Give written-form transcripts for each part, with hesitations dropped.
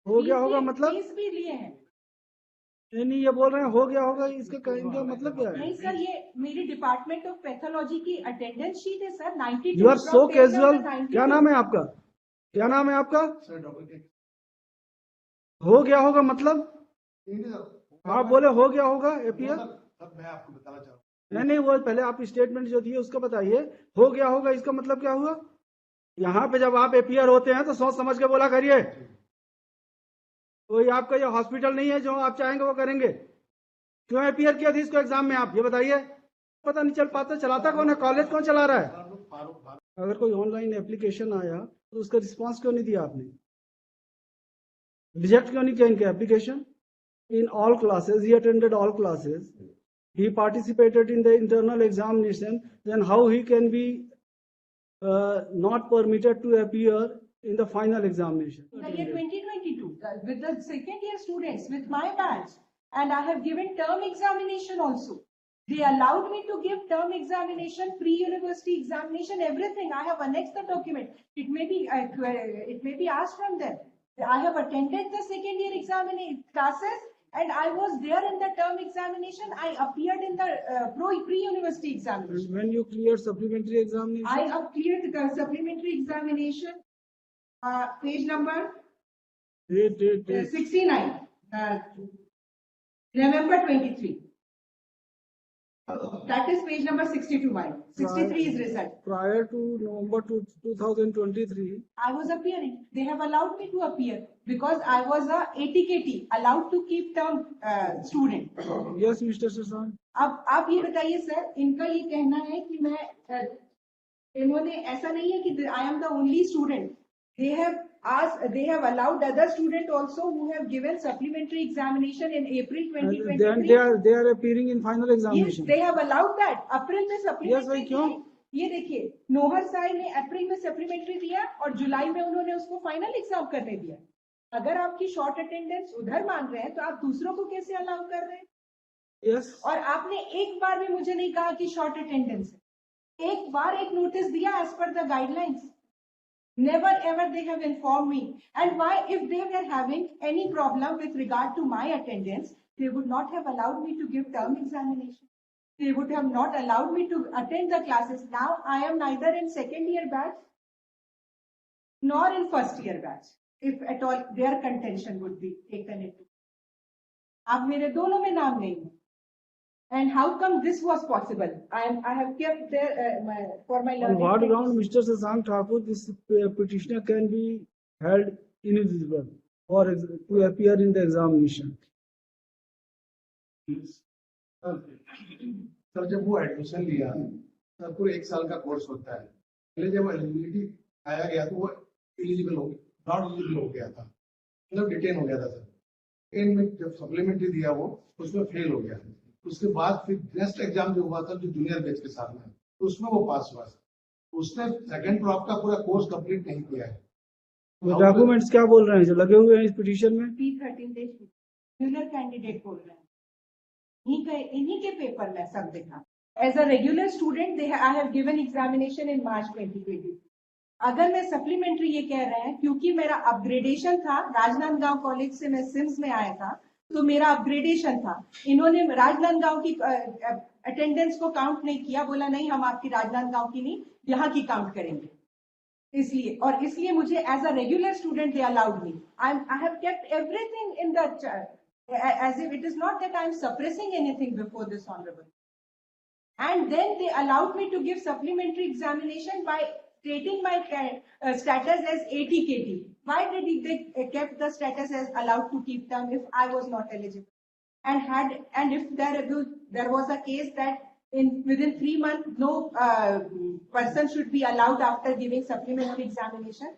हो गया होगा मतलब फीस भी लिए हैं। नहीं, ये बोल रहे हैं हो गया होगा, इसका इनका मतलब क्या है? नहीं सर, ये मेरी डिपार्टमेंट ऑफ पैथोलॉजी की अटेंडेंस शीट है sir, 92 you are so from page casual. number 92। क्या नाम है आपका? क्या नाम है आपका? हो गया होगा मतलब आप बोले हो गया होगा एपीआर। मैं आपको बताना चाहूँ, नहीं, वो पहले आप स्टेटमेंट जो दिए उसका बताइए। हो गया होगा इसका मतलब क्या हुआ? यहाँ पे जब आप एपीआर होते हैं तो सोच समझ के बोला करिए। कोई आपका ये हॉस्पिटल नहीं है जो आप चाहेंगे वो करेंगे। क्यों एपीआर किया थी इसको एग्जाम में, आप ये बताइए। पता नहीं चल पाता, चलाता कौन है, कॉलेज कौन चला रहा है? अगर कोई ऑनलाइन एप्लीकेशन आया तो उसका रिस्पांस क्यों नहीं दिया आपने? रिजेक्ट क्यों नहीं किया इनके application? In all classes he attended all classes, he participated in the internal examination, then how he can be not permitted to appear in the final examination? The year 2022 with the second year students with my batch, and I have given term examination also. They allowed me to give term examination, pre-university examination, everything. I have annexed the document. It may be asked from them. I have attended the second year examination classes, and I was there in the term examination. I appeared in the pre-university examination. When you cleared supplementary examination? I have cleared the supplementary examination. Page number 69, November 23. That is page number 62. Mine 63 is result. Prior to November 2023, I was appearing. They have allowed me to appear because I was a ATKT, allowed to keep term student. yes, Mr. Sasan. अब आप ये बताइए sir, इनका ये कहना है कि मैं इन्होंने ऐसा नहीं है कि I am the only student. They have allowed other students also who have given supplementary examination in April 2023. Then they are appearing in final examination. Yes, they have allowed that. अप्रैल में supplementary Yes, भाई क्यों? ये देखिए, नोहर साई ने अप्रैल में supplementary दिया और जुलाई में उन्होंने उसको फाइनल एग्जाम करने दिया। अगर आपकी शॉर्ट अटेंडेंस उधर मान रहे हैं तो आप दूसरों को कैसे अलाउ कर रहे हैं? Yes. और आपने एक बार भी मुझे नहीं कहा कि शॉर्ट अटेंडेंस है। एक बार एक नोटिस दिया as per the guidelines. Never ever they have informed me. And why, if they were having any problem with regard to my attendance, they would not have allowed me to give term examination. They would have not allowed me to attend the classes. Now I am neither in second year batch nor in first year batch, if at all their contention would be taken into. अब मेरे दोनों में नाम नहीं है. And how come this was possible? I have kept there for my learning. On what ground, Mr. Sasank Thakur, this petitioner can be held ineligible or to appear in the examination? Sir जब वो admission लिया, sir पूरे 1 साल का course होता है। पहले जब एलिजिबिलिटी आया गया तो वो एलिजिबल हो गया, नॉट एलिजिबल हो गया था, मतलब डिटेन हो गया था सर। इनमें जब सप्लीमेंट्री दिया वो उसमें फेल हो गया। उसके बाद फिर नेक्स्ट एग्जाम जो हुआ था जो जूनियर बैच के साथ में, तो उसमें वो पास हुआ। उसने सेकंड क्रॉप का पूरा कोर्स कंप्लीट नहीं किया है। वो डॉक्यूमेंट्स क्या बोल रहे हैं जो लगे हुए हैं इस पिटीशन में? P13 जूनियर कैंडिडेट बोल रहे हैं, इन्हीं के पेपर में सब देखा। As a regular student I have given examination in March 2020। अगर मैं सप्लीमेंट्री ये कह रहे हैं क्योंकि मेरा अपग्रेडेशन था, राजनांदगांव कॉलेज से मैं सिम्स में आया था तो मेरा अपग्रेडेशन था। इन्होंने राजनांदगांव की अटेंडेंस को काउंट नहीं किया, बोला नहीं हम आपकी राजनांदगांव की नहीं यहाँ की काउंट करेंगे। इसलिए मुझे as a regular student they allowed me. I have kept everything in the as if it is not that I am suppressing anything before this honorable. And then they allowed me to give supplementary examination by stating my status as ATKT. Why did they kept the status as allowed to keep term if I was not eligible? And if there was a case that within 3 months no person should be allowed after giving supplementary examination,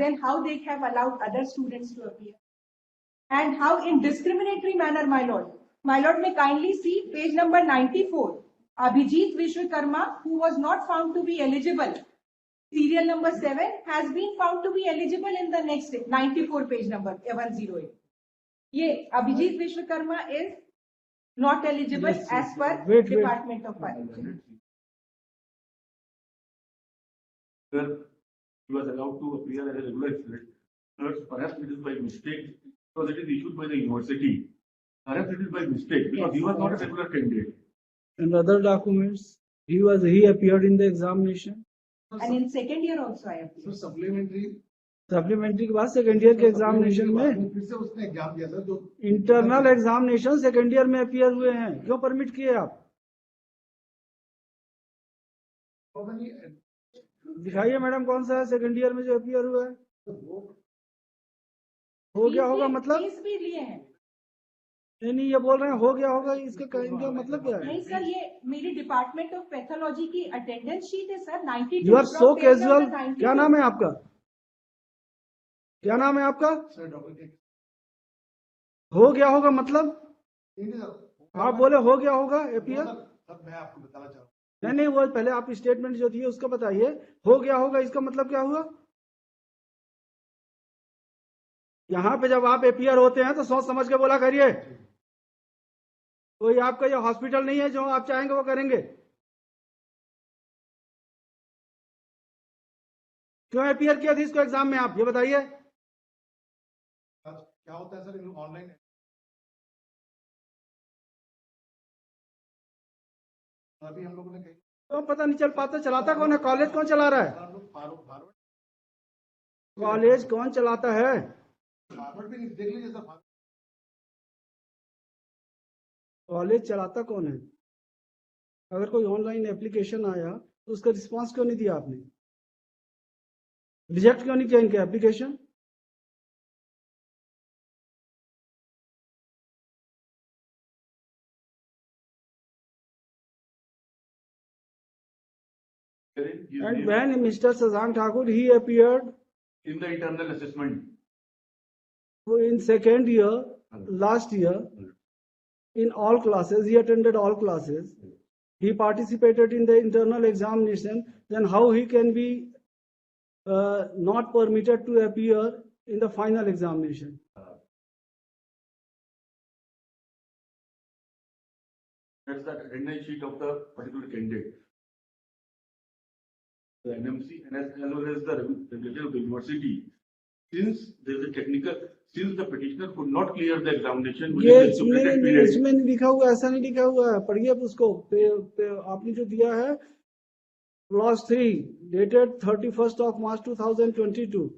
then how they have allowed other students to appear? And how in discriminatory manner, my lord, may kindly see page number 94. Abhijit Vishwakarma, who was not found to be eligible, serial number 7, has been found to be eligible in the next 94 page number 108. Ye Abhijit Vishwakarma is not eligible as per Department of Finance. Sir, he was allowed to appear as a regular student. Perhaps it is by mistake, because it is issued by the university. Perhaps it is by mistake, because he was not a regular candidate. And other documents, he appeared in the examination. And in second year also I sir appeared. Supplementary supplementary के बाद second year के examination में फिर से उसने exam दिया था जो इंटरनल एग्जामिनेशन सेकेंड ईयर में अपियर हुए हैं, क्यों परमिट किए आप? पता नहीं दिखाइए मैडम कौन सा है सेकेंड ईयर में जो अपियर हुआ है। हो गया होगा मतलब फीस भी लिए हैं। नहीं, ये बोल रहे हैं हो गया होगा, इसका कहने का मतलब क्या है? नहीं सर, ये मेरी डिपार्टमेंट ऑफ पैथोलॉजी की अटेंडेंस शीट है sir. 92 you are so from page casual. number 92। क्या नाम है आपका? क्या नाम है आपका? सर डॉक्टर के हो गया होगा मतलब नहीं सर आप बोले हो गया होगा अपियर? सर मैं आपको बताना चाह रहा हूँ नहीं, वो पहले आप स्टेटमेंट जो दिए उसका बताइए। हो गया होगा इसका मतलब क्या हुआ? यहाँ पे जब आप अपियर होते हैं तो सोच समझ के बोला करिए। कोई आपका ये हॉस्पिटल नहीं है जो आप चाहेंगे वो करेंगे। क्यों अपियर किया था इसको एग्जाम में, आप ये बताइए। क्या होता है सर ऑनलाइन अभी हम लोगों ने कही तो पता नहीं चल पाता, चलाता कौन है? कॉलेज कौन चला रहा है? हम लोग फॉरवर्ड कॉलेज कौन चलाता है? भी नहीं देख लीजिए सर कॉलेज चलाता कौन है? अगर कोई ऑनलाइन एप्लीकेशन आया तो उसका रिस्पांस क्यों नहीं दिया आपने? रिजेक्ट क्यों नहीं किया इनके application? And when Mr. Shashank Thakur, he appeared In the internal assessment. in second year, last year, in all classes, he attended all classes. He participated in the internal examination. Then how he can be not permitted to appear in the final examination? That's the attendance sheet of the particular candidate. The NMC and as well as the regulation of the university. Since there is a technical, since the petitioner could not clear the examination ये within the इसमें stipulated period. इसमें नहीं लिखा हुआ, ऐसा नहीं लिखा हुआ है। पढ़िए आप उसको। आपने जो दिया है clause 3 dated 31st of March 2022.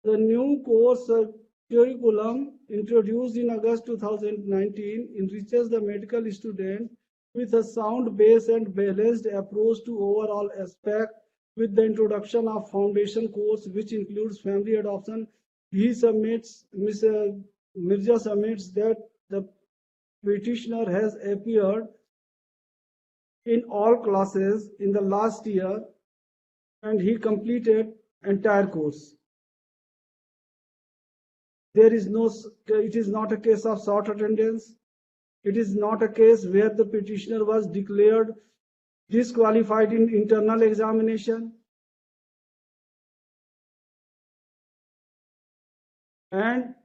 The new course curriculum introduced in August 2019 enriches the medical student with a sound base and balanced approach to overall aspect with the introduction of foundation course which includes family adoption. He submits, Ms. Mirza submits that the petitioner has appeared in all classes in the last year and he completed entire course. There is no, it is not a case of short attendance. It is not a case where the petitioner was declared disqualified in internal examination. And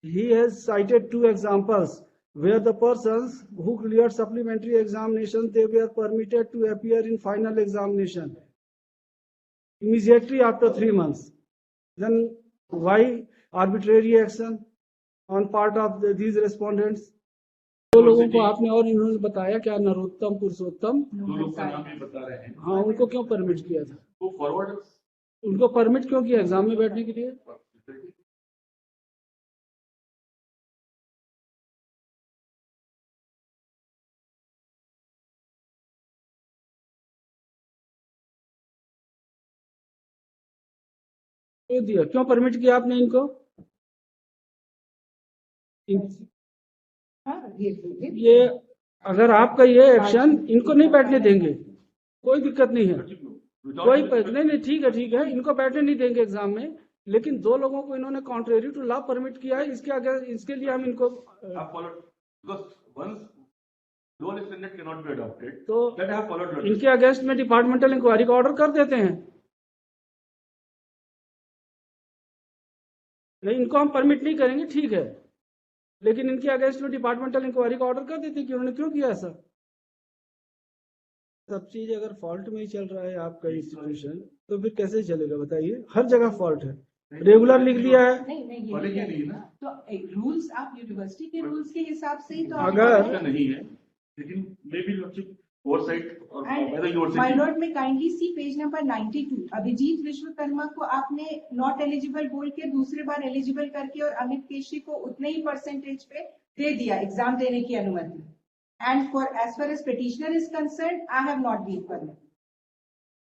he has cited two examples where the persons who cleared supplementary examination, they were permitted to appear in final examination immediately after 3 months. Then why arbitrary action on part of these respondents? दो लोगों को आपने और इन्होंने बताया क्या, नरोत्तम पुरुषोत्तम, दो लोग का नाम भी बता रहे हैं। हाँ, उनको क्यों परमिट किया था? वो फॉरवर्ड उनको परमिट क्यों किया एग्जाम में बैठने के लिए? क्यों दिया, क्यों परमिट किया आपने इनको? हाँ, ये ये अगर आपका ये एक्शन, इनको नहीं बैठने देंगे, कोई दिक्कत नहीं है, कोई नहीं, ठीक है, इनको बैठने नहीं देंगे एग्जाम में, लेकिन दो लोगों को इन्होंने कॉन्ट्रेरी टू लॉ परमिट किया है, इसके आगे इसके लिए हम इनको तो इनके अगेंस्ट में डिपार्टमेंटल इंक्वायरी का ऑर्डर कर देते हैं। नहीं, इनको हम परमिट नहीं करेंगे, ठीक है, लेकिन इनके अगेंस्ट में डिपार्टमेंटल इंक्वायरी का ऑर्डर कर देते हैं कि उन्होंने क्यों किया ऐसा। सब चीज अगर फॉल्ट में ही चल रहा है आपका इंस्टीट्यूशन, तो फिर कैसे चलेगा बताइए? हर जगह फॉल्ट है। रेगुलर लिख दिया है। नहीं ये कॉलेज नहीं में नहीं है ना। तो रूल्स आप यूनिवर्सिटी के रूल्स के हिसाब से ही तो अगर- ऐसा नहीं है, लेकिन मे बी ओवरसाइट और by the my university. Lord may kindly see page number 92 अभिजीत विश्वकर्मा को आपने नॉट एलिजिबल बोल के दूसरे बार एलिजिबल करके और अमित केशरी को उतने ही परसेंटेज पे दे दिया एग्जाम देने की अनुमति. And for as far as petitioner is concerned, I have not been permitted.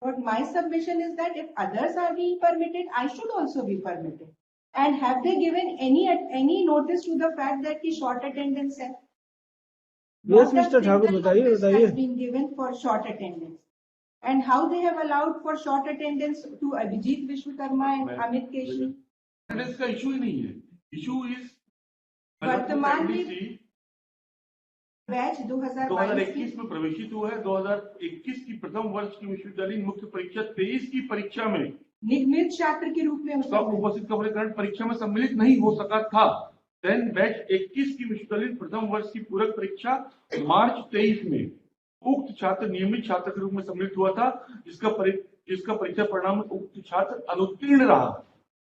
But my submission is that if others are being permitted, I should also be permitted. And have they given any notice to the fact that की short attendance है? Yes, Not a Mr. Thakur, single बताइए, notice बताइए। has been given for short attendance. And how they have allowed for short attendance to Abhijit Vishwakarma and Amit Keshri? Attendance का issue ही नहीं है, issue is वर्तमान में batch 2022 2021 में प्रवेशित हुआ है। 2021 की प्रथम वर्ष की विश्वविद्यालय मुख्य परीक्षा 23 की परीक्षा में निगमित छात्र के रूप में सब उपस्थित होने के कारण परीक्षा में सम्मिलित नहीं हो सका था। देन बैच 21 की विश्वविद्यालय प्रथम वर्ष की पूरक परीक्षा मार्च 23 में उक्त छात्र नियमित छात्र के रूप में सम्मिलित हुआ था, जिसका परीक्षा परिणाम में उक्त छात्र अनुत्तीर्ण रहा।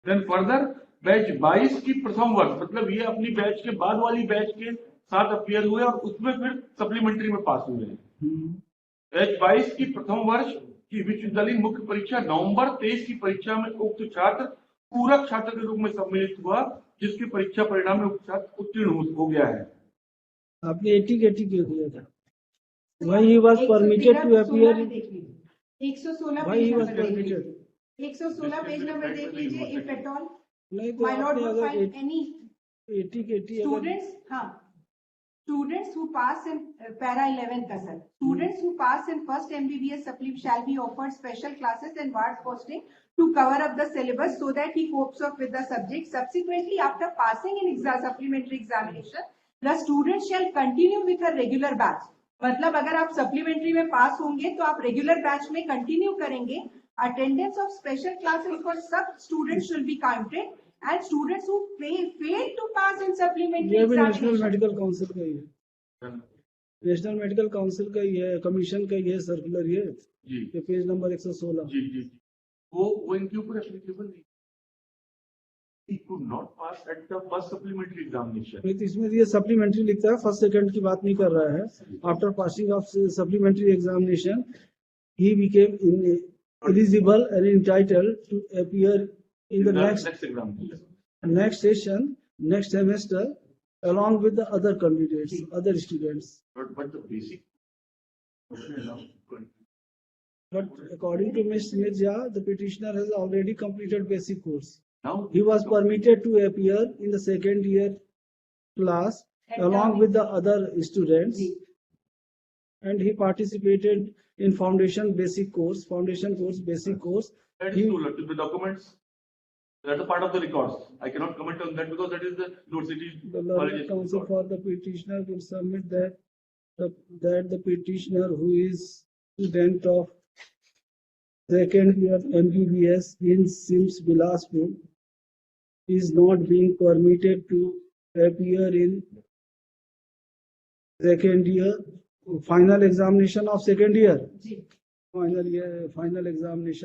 देन फर्दर बैच 22 की प्रथम वर्ष, मतलब ये अपनी बैच के बाद वाली बैच के साथ अपीयर हुए और उसमें फिर सप्लीमेंट्री में पास हुए हैं। बैच 22 की प्रथम वर्ष की विश्वविद्यालय मुख्य परीक्षा नवंबर 23 की परीक्षा में उक्त छात्र पूरक छात्र के रूप में सम्मिलित हुआ, जिसके परीक्षा परिणाम में उक्त छात्र उत्तीर्ण हो गया है। आपने 80 क्यों दिया था? Why he was permitted to appear? 116 Why page he was number देख permitted? लीजिए, 116 पेज नंबर देख लीजिए, इफ एट ऑल नहीं तो माय लॉर्ड आपने वुड अगर फाइंड एनी 80 के 80 अगर students, हाँ, students who pass in para 11 का sir, students who pass in first MBBS supply shall be offered special classes and ward posting to cover up the syllabus so that he copes up with the subject. Subsequently, after passing in supplementary examination, the student shall continue with her regular batch. मतलब अगर आप supplementary में पास होंगे तो आप regular batch में continue करेंगे. Attendance of special classes for सब students should be counted and students who fail to pass in supplementary ये भी नेशनल examination. मेडिकल काउंसिल का ही है, नेशनल मेडिकल काउंसिल का ही है, कमीशन का ही है सर्कुलर ये जी ये पेज नंबर 116। जी जी वो इनके ऊपर एप्लीकेबल नहीं। He could not pass at the first supplementary examination. नहीं तो इसमें ये सप्लीमेंट्री लिखता है, फर्स्ट सेकंड की बात नहीं कर रहा है। After passing of supplementary examination he became eligible and entitled to appear in the next examination. next session, next semester, along with the other candidates, other students. But the basic question is now. But according to Ms. Mirza, the petitioner has already completed basic course. Now He was permitted to appear in the second year class along with the other students, and he participated in foundation course, basic course. that is true. The documents that are part of the records. I cannot comment on that because that is the university The college learned counsel record. for the petitioner will submit that the petitioner who is student of second year MBBS in SIMS Bilaspur is not being permitted to appear in second year final examination of second year. जी. Final examination.